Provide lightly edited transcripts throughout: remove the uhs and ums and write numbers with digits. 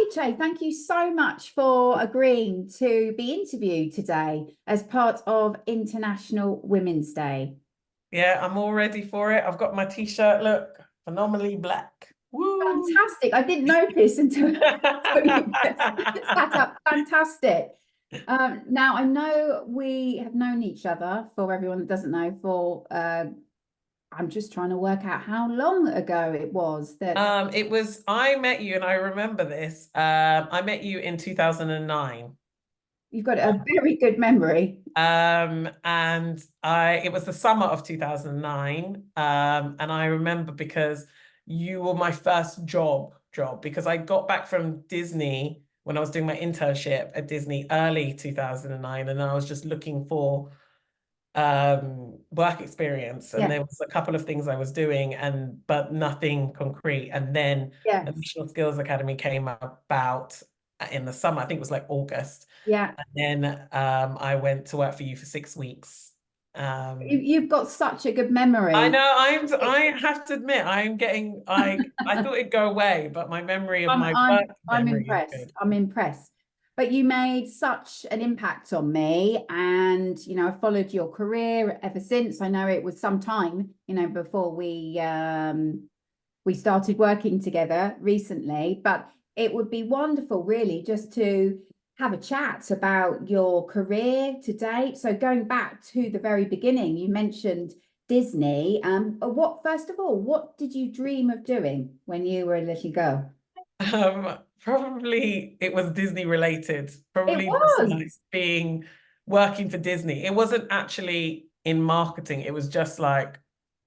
Hi, Jay. Thank you so much for agreeing to be interviewed today as part of International Women's Day. Yeah, I'm all ready for it. I've got my t-shirt, look, phenomenally black. Woo! Fantastic. I didn't notice until, until you sat up. Fantastic. Now, I know we have known each other, for everyone that doesn't know, I'm just trying to work out how long ago it was that I met you, and I remember this. I met you in 2009. you've got a very good memory. And it was the summer of 2009. And I remember because you were my first job because I got back from Disney when I was doing my internship at Disney early 2009, and I was just looking for work experience, and Yeah, there was a couple of things I was doing, but nothing concrete. And then the yes, National Skills Academy came about in the summer. I think it was like August. yeah. And then I went to work for you for 6 weeks. You've got such a good I memory. know I have to admit I'm getting I thought it'd go away, but my memory of I'm my I'm work I'm memory is impressed. good. I'm impressed. But you made such an impact on me, and I followed your career ever since. I know it was some time, before we started working together recently, but it would be wonderful really just to have a chat about your career to date. So going back to the very beginning, you mentioned Disney. What first of all, what did you dream of doing when you were a little girl? Probably it was Disney related. It Probably just was. like being working for Disney. It wasn't actually in marketing. It was just like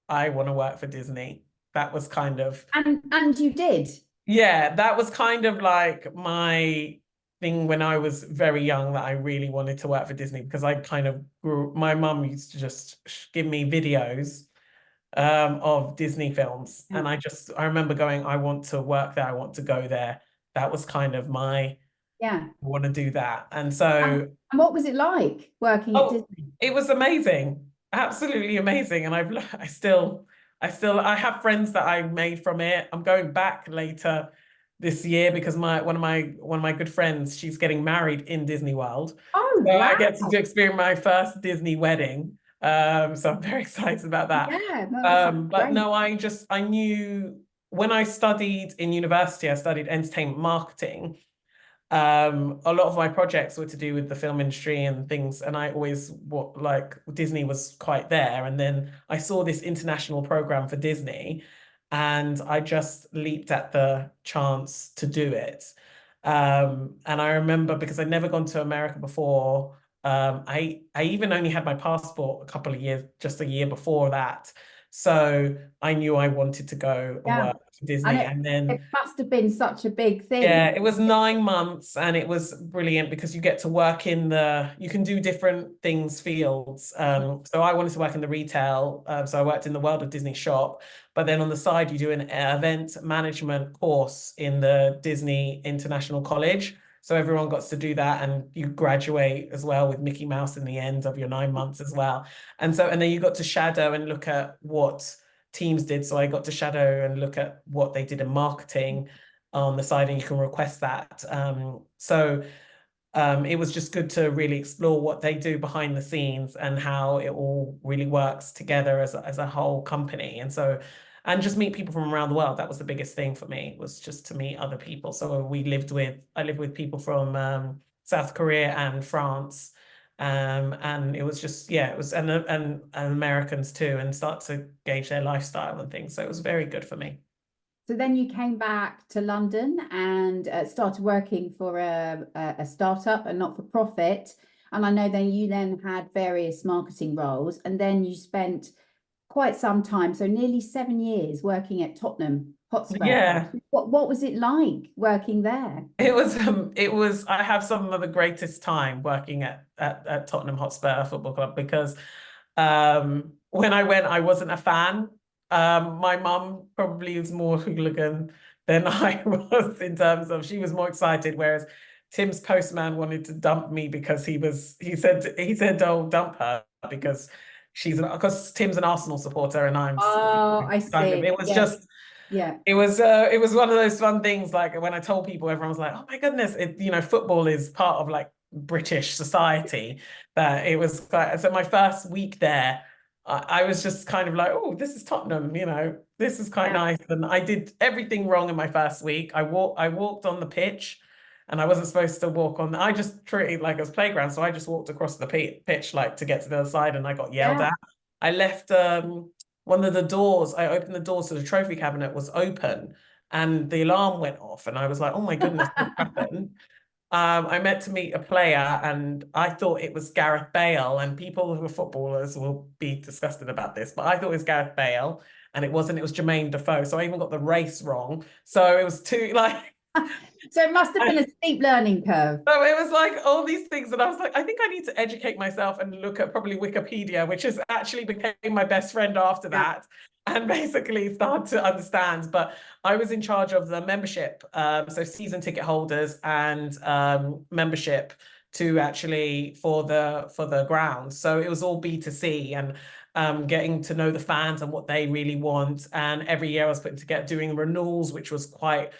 I want to work for Disney. That was kind of And you did. Yeah, that was kind of like my thing when I was very young, that I really wanted to work for Disney because I kind of grew. My mum used to just give me videos of Disney films, Yeah. and I remember going, I want to work there, I want to go there. That was kind of my I Yeah. want to do that. And And, so, and what was it like working at oh, Disney? it was amazing, absolutely amazing. And I have friends that I made from it. I'm going back later this year because my one of my good friends, she's getting married in Disney World. Oh, So I wow. get to experience my first Disney wedding. So I'm very excited about that. Yeah, no, that sounds But great. no, I knew when I studied in university, I studied entertainment marketing. A lot of my projects were to do with the film industry and things, and I always what like Disney was quite there. And then I saw this international program for Disney, and I just leaped at the chance to do it. And I remember because I'd never gone to America before. I even only had my passport a couple of years, just a year before that. So I knew I wanted to go and Yeah. work for And Disney. it And then it must have been such a big yeah, thing. it was 9 months, and it was brilliant because you get to work you can do different things, fields. So I wanted to work in the retail, so I worked in the World of Disney shop, but then on the side you do an event management course in the Disney International College. So everyone got to do that, and you graduate as well with Mickey Mouse in the end of your 9 months as well. And then you got to shadow and look at what teams did. So I got to shadow and look at what they did in marketing on the side, and you can request that. It was just good to really explore what they do behind the scenes and how it all really works together as a whole company. And just meet people from around the world. That was the biggest thing for me, was just to meet other people. So I lived with people from South Korea and France. And it was just, yeah, it was, and Americans too, and start to gauge their lifestyle and things. So it was very good for me. So then you came back to London and started working for a startup, a not-for-profit. And I know then you then had various marketing roles, and then you spent quite some time, so nearly 7 years, working at Tottenham Hotspur. Yeah. What was it like working there? I have some of the greatest time working at Tottenham Hotspur Football Club because when I went, I wasn't a fan. My mum probably was more hooligan than I was, in terms of she was more excited, whereas Tim's postman wanted to dump me because he said, "Oh, dump her because because Tim's an Arsenal supporter and I'm Oh, I kind of see. it was Yes. just Yeah. It was one of those fun things. Like when I told people, everyone was like, "Oh my goodness!" Football is part of like British society. That it was like, so my first week there, I was just kind of like, "Oh, this is Tottenham. This is quite Yeah. nice." And I did everything wrong in my first week. I walked on the pitch, and I wasn't supposed to walk on. I just treated it like it was playground, so I just walked across the pitch like to get to the other side, and I got yelled Yeah. at. I left one of the doors, I opened the doors to the trophy cabinet was open and the alarm went off. And I was like, oh my goodness, what happened? I meant to meet a player and I thought it was Gareth Bale. And people who are footballers will be disgusted about this, but I thought it was Gareth Bale and it wasn't, it was Jermaine Defoe. So I even got the race wrong. So it was too like, So it must have been a steep learning curve. so it was like all these things, and I was like, I think I need to educate myself and look at probably Wikipedia, which has actually became my best friend after Yeah. that, and basically start to understand. But I was in charge of the membership, so season ticket holders and membership to actually for the ground. So it was all B2C and getting to know the fans and what they really want. And every year I was putting together doing renewals, which was quite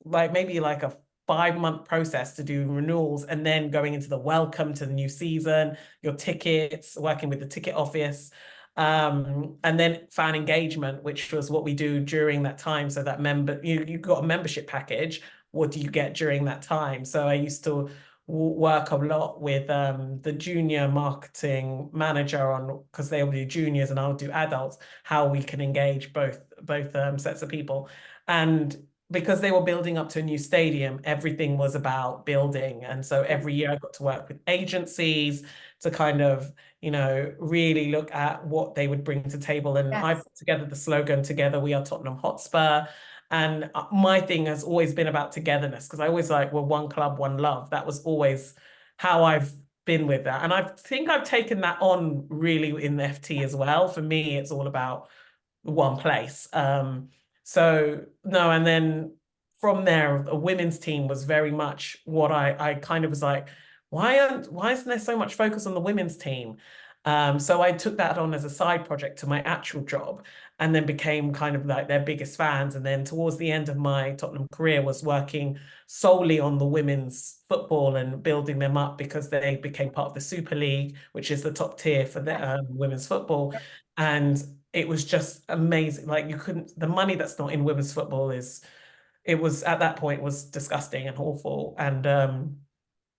like maybe like a 5-month process to do renewals and then going into the welcome to the new season, your tickets, working with the ticket office, and then fan engagement, which was what we do during that time. So that you got a membership package. What do you get during that time? So I used to work a lot with the junior marketing manager on because they'll do juniors and I'll do adults, how we can engage both sets of people. And because they were building up to a new stadium, everything was about building. And so every year I got to work with agencies to kind of, really look at what they would bring to table. And I Yes. put together the slogan, Together We Are Tottenham Hotspur. And my thing has always been about togetherness because I always like, well, one club, one love. That was always how I've been with that. And I think I've taken that on really in the FT as well. For me, it's all about one place. So no, and then from there, a women's team was very much what I kind of was like, why isn't there so much focus on the women's team? So I took that on as a side project to my actual job and then became kind of like their biggest fans. And then towards the end of my Tottenham career was working solely on the women's football and building them up because they became part of the Super League, which is the top tier for the women's football. And it was just amazing. Like the money that's not in women's football it was at that point was disgusting and awful. And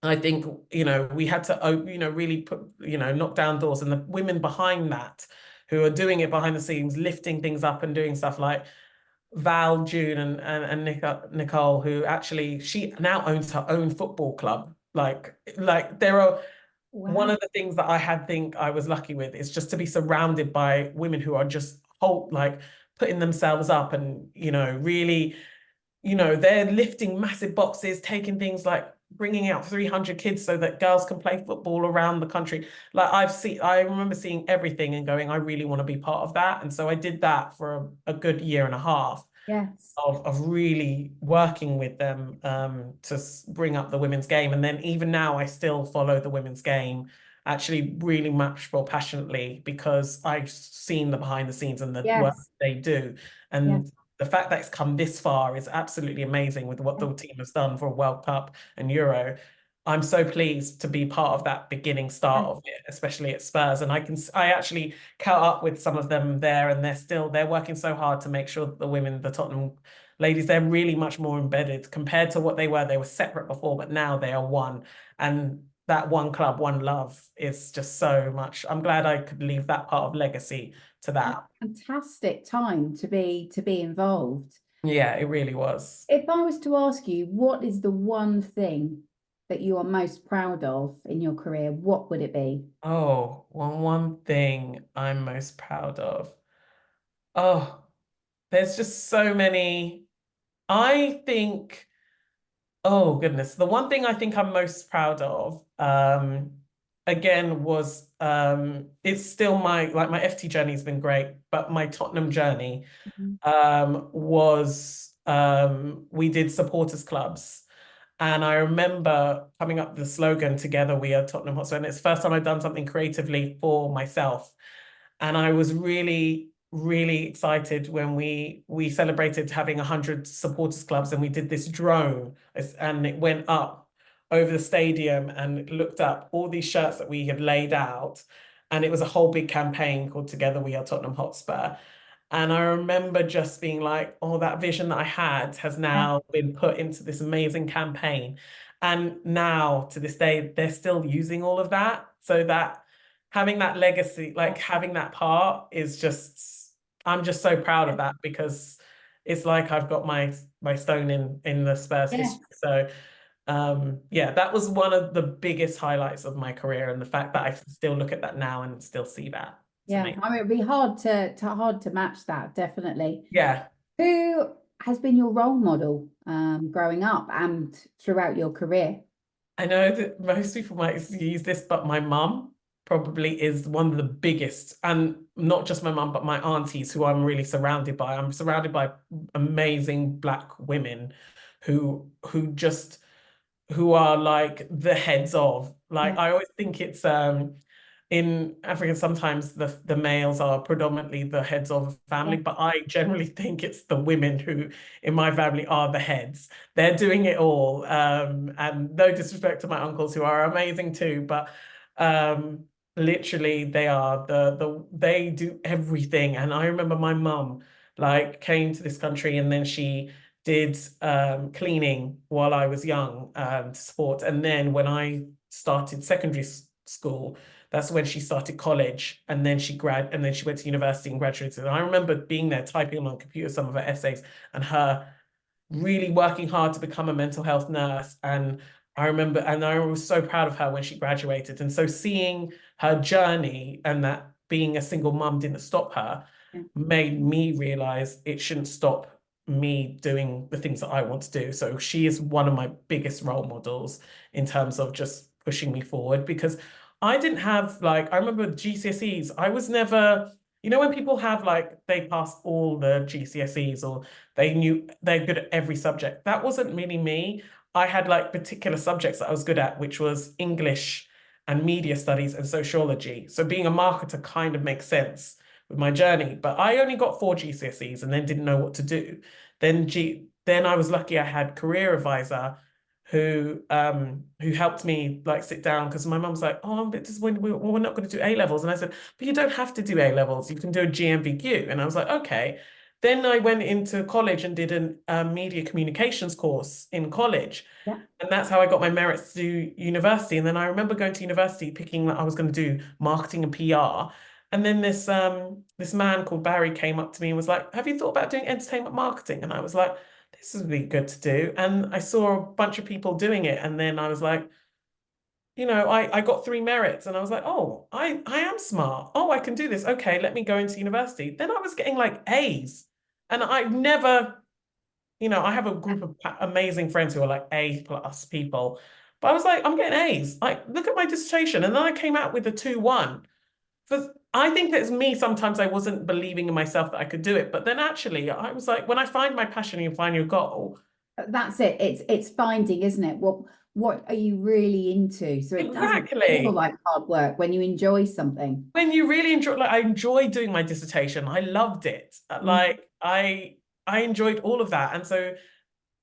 I think, we had to, really put, knock down doors and the women behind that who are doing it behind the scenes, lifting things up and doing stuff like Val, June, and Nicole, who actually she now owns her own football club. Like there are one Wow. of the things that I had think I was lucky with is just to be surrounded by women who are just like putting themselves up and really they're lifting massive boxes, taking things like bringing out 300 kids so that girls can play football around the country. Like I remember seeing everything and going, I really want to be part of that. And so I did that for a good year and a half Yes. of really working with them to bring up the women's game. And then even now, I still follow the women's game actually really much more passionately because I've seen the behind the scenes and the work Yes. they do. Yes. And the fact that it's come this far is absolutely amazing with what the team has done for World Cup and Euro. I'm so pleased to be part of that beginning start Yes. of it, especially at Spurs. And I actually caught up with some of them there, and they're working so hard to make sure that the Tottenham ladies, they're really much more embedded compared to what they were. They were separate before, but now they are one. And that one club, one love is just so much. I'm glad I could leave that part of legacy to that. Fantastic time to be involved. Yeah, it really was. If I was to ask you, what is the one thing that you are most proud of in your career, what would it be? Oh, one thing I'm most proud of. Oh, there's just so many. I think, oh goodness, the one thing I think I'm most proud of, again, was it's still my FT journey has been great, but my Tottenham journey Mhm. was we did supporters clubs. And I remember coming up with the slogan, Together We Are Tottenham Hotspur. And it's the first time I'd done something creatively for myself. And I was really really excited when we celebrated having 100 supporters clubs, and we did this drone and it went up over the stadium and looked up all these shirts that we had laid out, and it was a whole big campaign called Together We Are Tottenham Hotspur. And I remember just being like, oh, that vision that I had has Yeah. now been put into this amazing campaign. And now to this day, they're still using all of that. So that having that legacy, like having that part is just, I'm just so proud of that, because it's like I've got my stone in the Spurs Yeah. history. So yeah, that was one of the biggest highlights of my career, and the fact that I still look at that now and still see that. It's Yeah. amazing. I mean, it'd be hard to match that, definitely. Yeah. Who has been your role model growing up and throughout your career? I know that most people might use this, but my mum probably is one of the biggest, and not just my mum, but my aunties, who I'm really surrounded by. I'm surrounded by amazing Black women who are like the heads of. Like, Yeah. I always think it's in Africa, sometimes the males are predominantly the heads of a Yeah. family, but I generally think it's the women who in my family are the heads. They're doing it all. And no disrespect to my uncles, who are amazing too, but literally they are they do everything. And I remember my mum like came to this country, and then she did cleaning while I was young, to support. And then when I started secondary school, that's when she started college, and then she went to university and graduated. And I remember being there typing on a computer some of her essays, and her really working hard to become a mental health nurse. And I was so proud of her when she graduated. And so seeing her journey, and that being a single mum didn't stop her, Yeah. made me realize it shouldn't stop me doing the things that I want to do. So she is one of my biggest role models in terms of just pushing me forward, because I didn't have, like, I remember GCSEs, I was never, when people have like, they passed all the GCSEs, or they're good at every subject. That wasn't really me. I had like particular subjects that I was good at, which was English and media studies and sociology. So being a marketer kind of makes sense with my journey. But I only got 4 GCSEs and then didn't know what to do. Then I was lucky I had career advisor who helped me like sit down, because my mum was like, oh, but this when we're not going to do A levels. And I said, but you don't have to do A levels. You can do a GMVQ. And I was like, okay. Then I went into college and did a media communications course in college. Yeah. And that's how I got my merits to do university. And then I remember going to university thinking that I was going to do marketing and PR. And then this man called Barry came up to me and was like, have you thought about doing entertainment marketing? And I was like, this would be good to do. And I saw a bunch of people doing it. And then I was like, I got 3 merits, and I was like, oh, I am smart. Oh, I can do this. Okay, let me go into university. Then I was getting like A's. And I've never, I have a group of amazing friends who are like A+ people. But I was like, I'm getting A's. Like, look at my dissertation. And then I came out with a 2-1. I think that's me. Sometimes I wasn't believing in myself that I could do it. But then actually, I was like, when I find my passion and you find your goal. That's it. It's finding, isn't it? What are you really into? So it doesn't feel Exactly. like hard work when you enjoy something. When you really enjoy, like, I enjoyed doing my dissertation. I loved it. Mm. Like, I enjoyed all of that. And so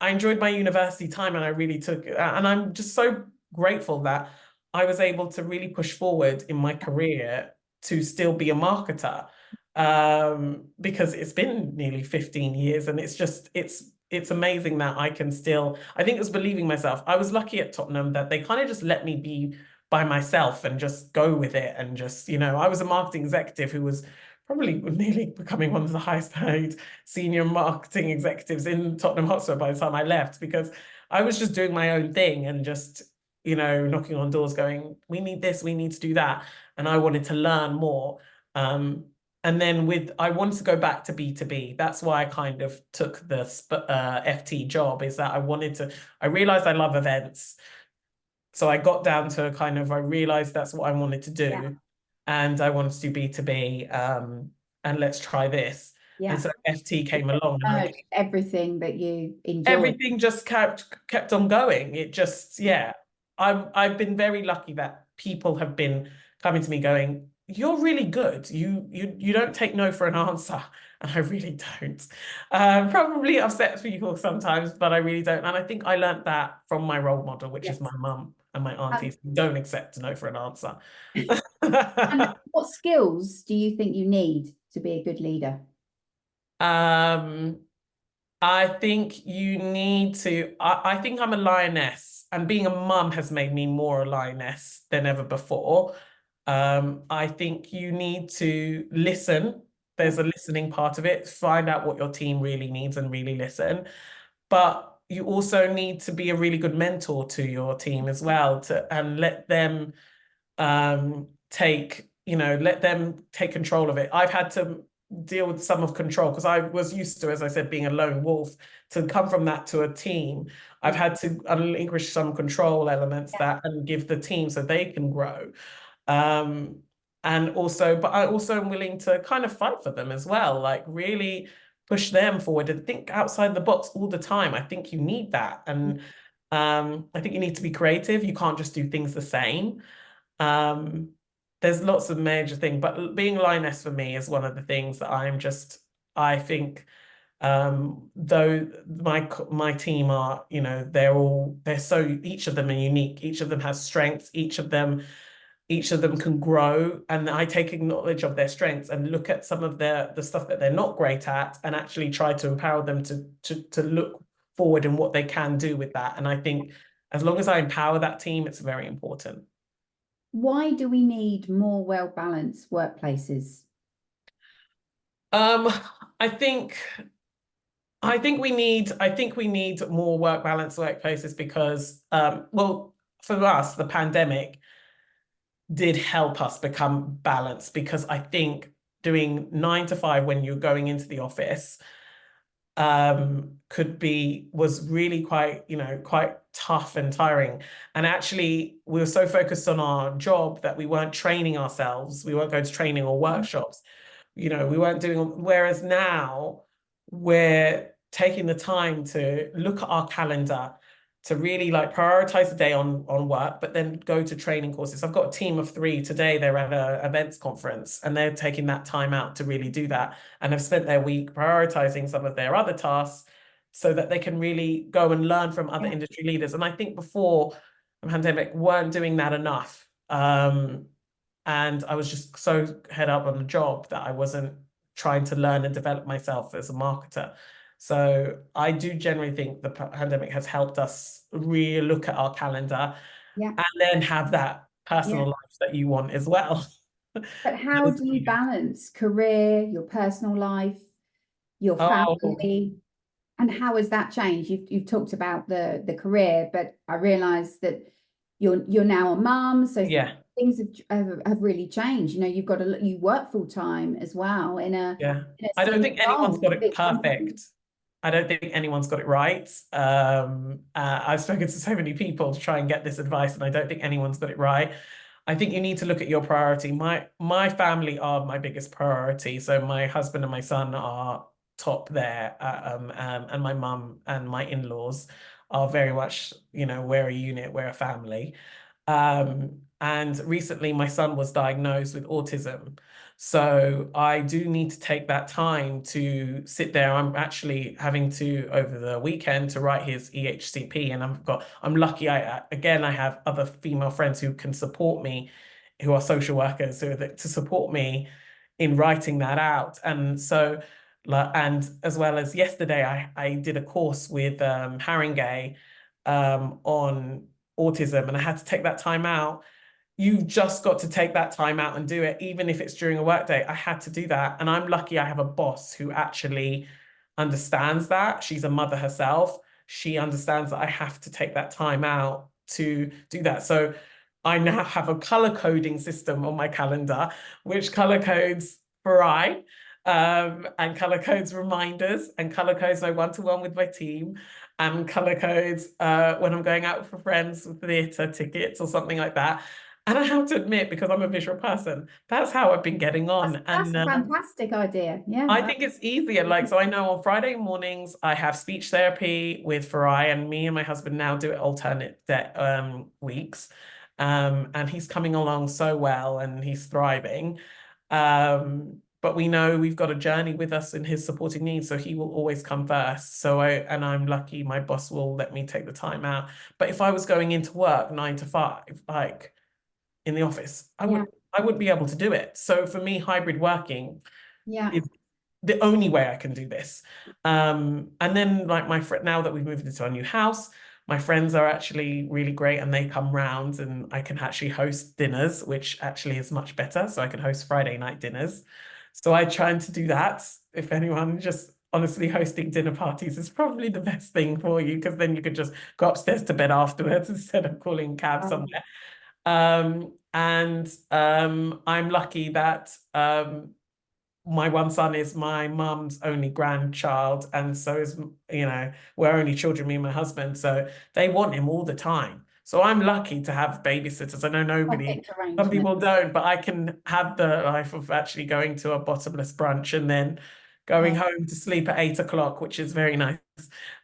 I enjoyed my university time, and I really took it. And I'm just so grateful that I was able to really push forward in my career to still be a marketer. Because it's been nearly 15 years, and it's amazing that I can still, I think it was believing myself. I was lucky at Tottenham that they kind of just let me be by myself and just go with it. And just, I was a marketing executive who was probably nearly becoming one of the highest paid senior marketing executives in Tottenham Hotspur by the time I left, because I was just doing my own thing and just, knocking on doors going, we need this, we need to do that. And I wanted to learn more. And then I wanted to go back to B2B. That's why I kind of took the FT job, is that I realized I love events. So I got down to I realized that's what I wanted to do. Yeah. And I wanted to do B2B, and let's try this. And Yeah. so FT It came along, and merged everything that you enjoy. everything just kept on going. It just, yeah. I've been very lucky that people have been coming to me going, you're really good. You don't take no for an answer. And I really don't. Probably upsets people sometimes, but I really don't. And I think I learned that from my role model, which is my Yes. mum and my Um, aunties. Don't accept no for an answer. and what skills do you think you need to be a good leader? Um, I think you need to, I think I'm a lioness, and being a mum has made me more a lioness than ever before. I think you need to listen. Yeah. There's a listening part of it. Find out what your team really needs and really listen. But you also need to be a really good mentor to your team as well, and let them let them take control of it. I've had to deal with some of control because I was used to, as I said, being a lone wolf. To come from that to a team, I've Yeah. had to relinquish some control elements that and give the team so they can grow. Um, and also, but I also am willing to kind of fight for them as well, like really push them forward and think outside the box all the time. I think you need that. And I think you need to be creative. You can't just do things the same. Um, there's lots of major things, but being lioness for me is one of the things that I think, though my team are, they're so, each of them are unique, each of them has strengths, each of them can grow, and I take acknowledge of their strengths and look at some of the stuff that they're not great at and actually try to empower them to look forward in what they can do with that. And I think as long as I empower that team, it's very important. Why do we need more well-balanced workplaces? Um, I think I think we need more work balance workplaces because well, for us, the pandemic did help us become balanced because I think doing 9 to 5 when you're going into the office was really quite tough and tiring. And actually, we were so focused on our job that we weren't training ourselves. We weren't going to training or workshops. We weren't doing, whereas now we're taking the time to look at our calendar to really like prioritize the day on work, but then go to training courses. I've got a team of 3 today. They're at an events conference and they're taking that time out to really do that and have spent their week prioritizing some of their other tasks so that they can really go and learn from other Yeah. industry leaders. And I think before the pandemic weren't doing that enough. And I was just so head up on the job that I wasn't trying to learn and develop myself as a marketer. So I do generally think the pandemic has helped us really look at our calendar Yeah. and then have that personal Yeah. life that you want as well. But how do you balance career, your personal life, your Oh, family, and how has that changed? You've talked about the career, but I realise that you're now a mum, so yeah, things have really changed. You've got you work full time as well yeah. in a I don't senior think anyone's role got in a it big company. perfect. I don't think anyone's got it right. I've spoken to so many people to try and get this advice, and I don't think anyone's got it right. I think you need to look at your priority. My family are my biggest priority. So my husband and my son are top there, and my mum and my in-laws are very much, we're a unit, we're a family. And recently my son was diagnosed with autism. So I do need to take that time to sit there. I'm actually having to, over the weekend, to write his EHCP. And I'm lucky I have other female friends who can support me, who are social workers, to support me in writing that out. And so, and as well as yesterday, I did a course with Haringey on autism, and I had to take that time out. You've just got to take that time out and do it, even if it's during a work day. I had to do that. And I'm lucky I have a boss who actually understands that. She's a mother herself. She understands that I have to take that time out to do that. So I now have a color coding system on my calendar, which color codes for and color codes reminders, and color codes my one-to-one with my team, and color codes when I'm going out for friends with theatre tickets or something like that. And I have to admit, because I'm a visual person, that's how I've been getting on. That's And a fantastic idea. Yeah. I think it's easier. Like, so I know on Friday mornings, I have speech therapy with Farai, and me and my husband now do it alternate weeks. And he's coming along so well and he's thriving. But we know we've got a journey with us in his supporting needs, so he will always come first. And I'm lucky my boss will let me take the time out. But if I was going into work 9 to 5, like in the office, I wouldn't be able to do it. So for me, hybrid working is the only way I can do this. And then like my friend, now that we've moved into our new house, my friends are actually really great and they come round and I can actually host dinners, which actually is much better. So I can host Friday night dinners. So I trying to do that. If anyone, just honestly, hosting dinner parties is probably the best thing for you, because then you could just go upstairs to bed afterwards instead of calling cab somewhere. I'm lucky that my one son is my mum's only grandchild, and so is, we're only children, me and my husband, so they want him all the time. So I'm lucky to have babysitters. I know some people don't, but I can have the life of actually going to a bottomless brunch and then going home to sleep at 8 o'clock, which is very nice.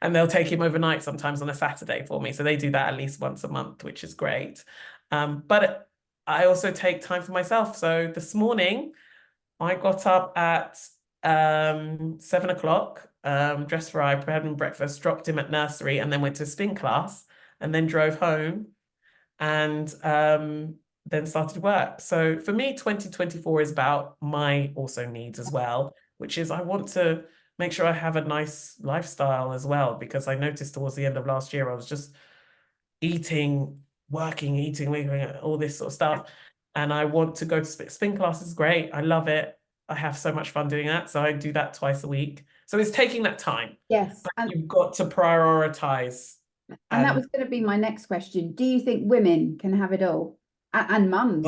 And they'll take him overnight sometimes on a Saturday for me. So they do that at least once a month, which is great. But I also take time for myself. So this morning, I got up at 7 o'clock, dressed for I, prepared him breakfast, dropped him at nursery, and then went to spin class, and then drove home, and then started work. So for me, 2024 is about my also needs as well, which is I want to make sure I have a nice lifestyle as well, because I noticed towards the end of last year, I was just eating, working, all this sort of stuff. And I want to go to spin class is great. I love it. I have so much fun doing that. So I do that twice a week. So it's taking that time. Yes. But you've got to prioritize. And that was going to be my next question. Do you think women can have it all? And mums,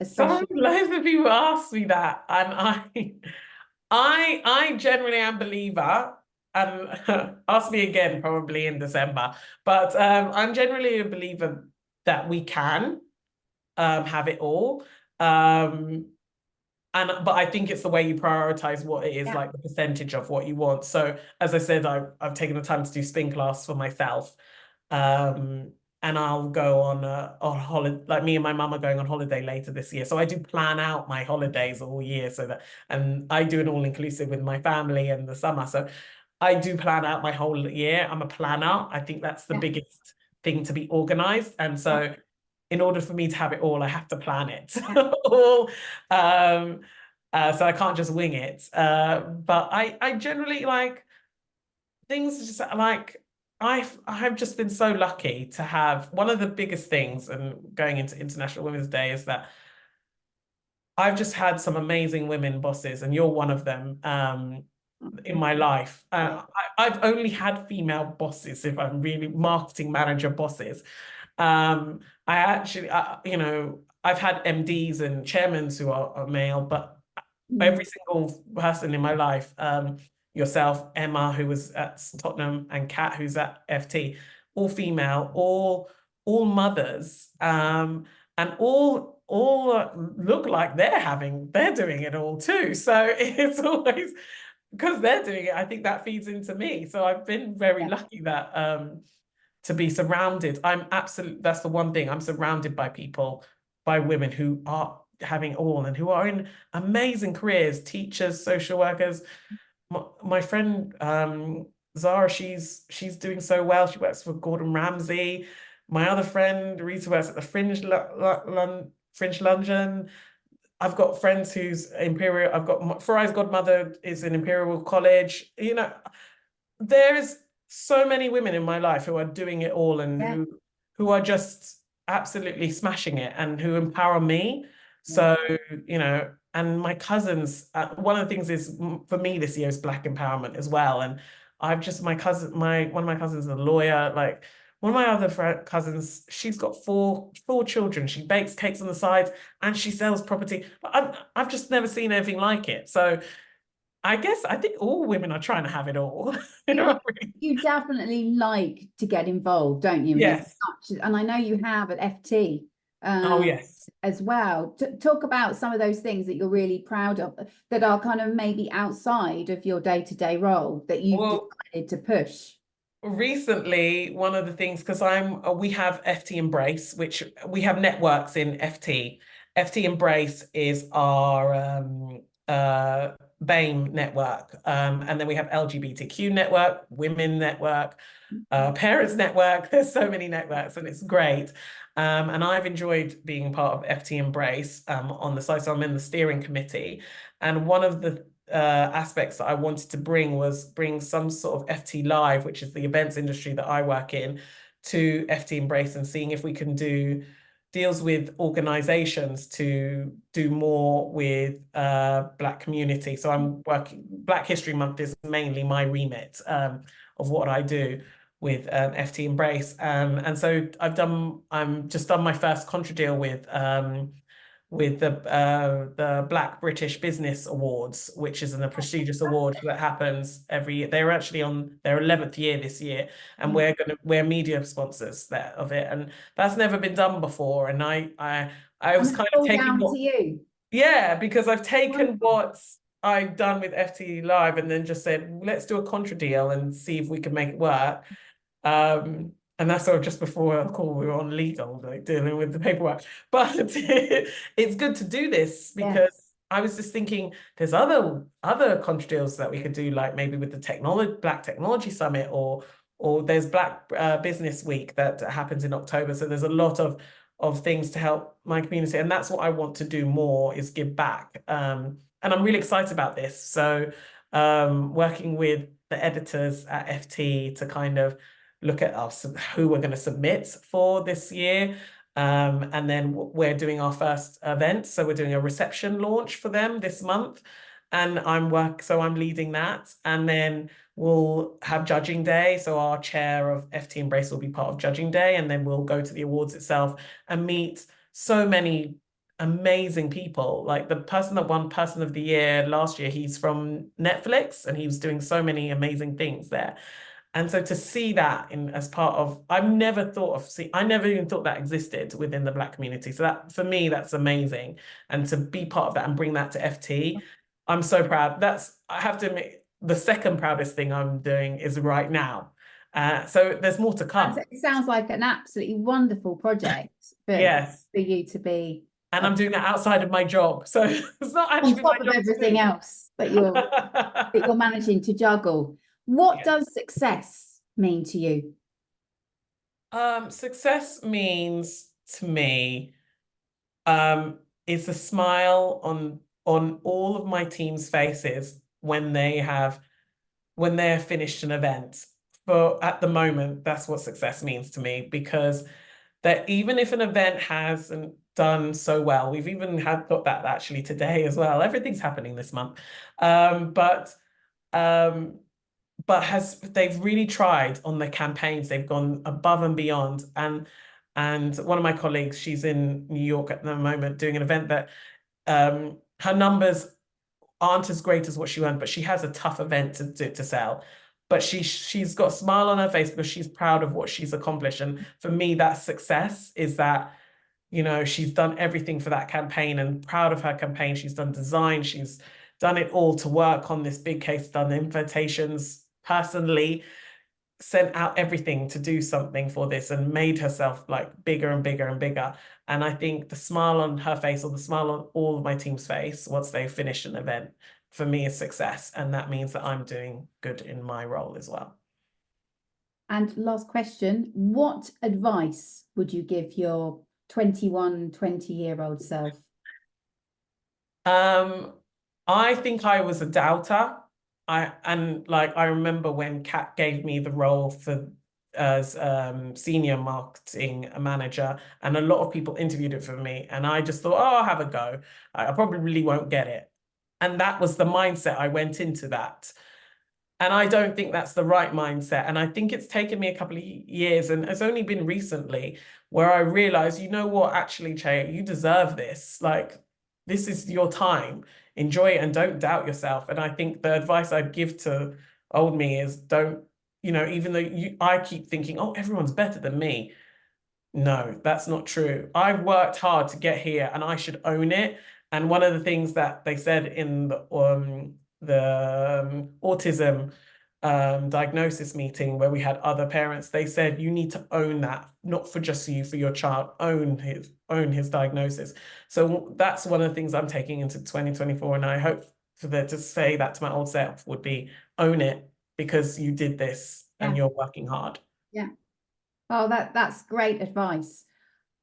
especially. Loads of people ask me that. And I generally am a believer. Ask me again probably in December. But I'm generally a believer that we can have it all. But I think it's the way you prioritize what it is, like the percentage of what you want. So as I said, I've taken the time to do spin class for myself. And I'll go on holiday, like me and my mum are going on holiday later this year. So I do plan out my holidays all year and I do an all-inclusive with my family in the summer. So I do plan out my whole year. I'm a planner. I think that's the biggest thing, to be organized. And so in order for me to have it all, I have to plan it all. So I can't just wing it. But I generally like things just like I've just been so lucky to have one of the biggest things, and going into International Women's Day, is that I've just had some amazing women bosses, and you're one of them in my life. I've only had female bosses, if I'm really marketing manager bosses. I actually, I've had MDs and chairmen who are male, but every single person in my life, yourself, Emma, who was at Tottenham, and Kat, who's at FT, all female, all mothers, and all look like they're doing it all too. So it's always, because they're doing it, I think that feeds into me. So I've been very lucky that to be surrounded. That's the one thing, I'm surrounded by people, by women who are having all and who are in amazing careers, teachers, social workers. My friend Zara, she's doing so well. She works for Gordon Ramsay. My other friend Rita works at the Fringe London. I've got friends who's Imperial. I've got Farai's godmother is in Imperial College. There is so many women in my life who are doing it all, and who are just absolutely smashing it, and who empower me. So, and my cousins, one of the things is for me this year is Black empowerment as well. And one of my cousins is a lawyer. Like one of my other cousins, she's got four children. She bakes cakes on the side and she sells property. But I've just never seen anything like it. So I think all women are trying to have it all. You definitely like to get involved, don't you? Yes. And I know you have at FT. Oh, yes. As well. Talk about some of those things that you're really proud of, that are kind of maybe outside of your day-to-day role, that you've decided to push. recently, one of the things, because we have FT Embrace, which we have networks in FT. FT Embrace is our BAME network. And then we have LGBTQ network, women network, parents network. There's so many networks and it's great. And I've enjoyed being part of FT Embrace on the side. So I'm in the steering committee. And one of the aspects that I wanted to bring was bring some sort of FT Live, which is the events industry that I work in, to FT Embrace and seeing if we can do deals with organizations to do more with Black community. So I'm working, Black History Month is mainly my remit of what I do with FT Embrace. And so I'm just done my first contra deal with the Black British Business Awards, which is a prestigious award that happens every year. They're actually on their 11th year this year, and we're media sponsors there of it, and that's never been done before. And I was kind of all taking down what, to you. yeah, because I've taken what I've done with FT Live and then just said, let's do a contra deal and see if we can make it work. And that's sort of just before the call, we were on legal, like dealing with the paperwork. But it's good to do this because Yes. I was just thinking there's other contra deals that we could do, like maybe with the Black Technology Summit, or there's Black Business Week that happens in October. So there's a lot of things to help my community, and that's what I want to do more, is give back. And I'm really excited about this. So working with the editors at FT to kind of look at us, who we're going to submit for this year. And then we're doing our first event. So we're doing a reception launch for them this month. And so I'm leading that. And then we'll have judging day. So our chair of FT Embrace will be part of judging day. And then we'll go to the awards itself and meet so many amazing people. Like the person that won Person of the Year last year, he's from Netflix and he was doing so many amazing things there. And so to see that as part of, I never even thought that existed within the Black community. So that, for me, that's amazing. And to be part of that and bring that to FT, I'm so proud. I have to admit, the second proudest thing I'm doing is right now. So there's more to come. It sounds like an absolutely wonderful project Yes. for you to be And I'm doing that outside of my job. So it's not on actually my top of job everything too. else that you're managing to juggle. What does success mean to you? Success means to me is a smile on all of my team's faces when they're finished an event. For at the moment, that's what success means to me, because that even if an event hasn't done so well, we've even got that actually today as well. Everything's happening this month. But they've really tried on their campaigns. They've gone above and beyond. And one of my colleagues, she's in New York at the moment doing an event that her numbers aren't as great as what she wants, but she has a tough event to sell. But she's got a smile on her face because she's proud of what she's accomplished. And for me, that success is that, she's done everything for that campaign and proud of her campaign. She's done design, she's done it all to work on this big case, done invitations personally, sent out everything to do something for this and made herself like bigger and bigger and bigger. And I think the smile on her face, or the smile on all of my team's face once they finish an event, for me is success. And that means that I'm doing good in my role as well. And last question, what advice would you give your 20-year-old self? I think I was a doubter. I remember when Kat gave me the role as senior marketing manager, and a lot of people interviewed it for me, and I just thought, oh, I'll have a go. I probably won't get it. And that was the mindset I went into that. And I don't think that's the right mindset. And I think it's taken me a couple of years, and it's only been recently where I realized, you know what, actually, Che, you deserve this. Like, this is your time. Enjoy it and don't doubt yourself. And I think the advice I'd give to old me is don't, even though I keep thinking, oh, everyone's better than me. No, that's not true. I've worked hard to get here and I should own it. And one of the things that they said in the autism diagnosis meeting where we had other parents, they said you need to own that, not for just you, for your child, own his diagnosis. So that's one of the things I'm taking into 2024, and I hope to say that to my old self would be, own it, because you did this and you're working hard. Yeah. Oh, that's great advice.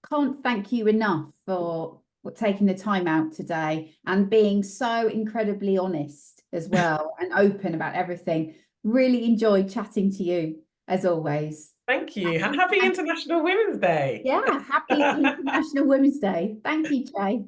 Can't thank you enough for taking the time out today and being so incredibly honest as well and open about everything. Really enjoyed chatting to you as always. Thank you, and happy International Women's Day. Yeah, happy International Women's Day. Thank you, Jay.